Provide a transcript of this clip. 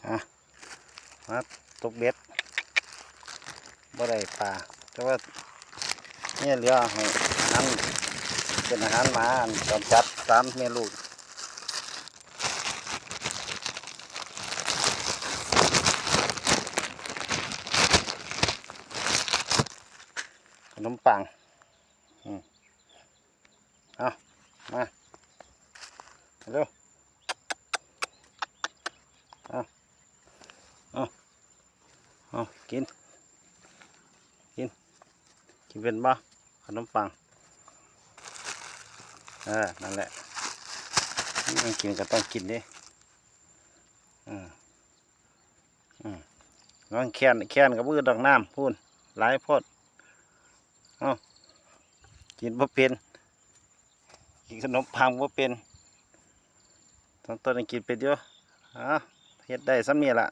มาตกเบ็ดบ่ได้ปลาแต่ว่าเนี่ยเหลือให้อาหารเป็นอาหารหมาจอมจัด3 แม่ลูกขนมปังเอามาเร็วเอากินเป็นบ่ขนมปังนั่นแหละต้องกินก็ต้องกินดิน้องแค้นกับมือดอกน้ำพูนหลายพดกินบ่เป็นกินขนมปังบ่เป็นต้นกินเป็นเยอะเฮ็ดได้ซ้ำนี่ละ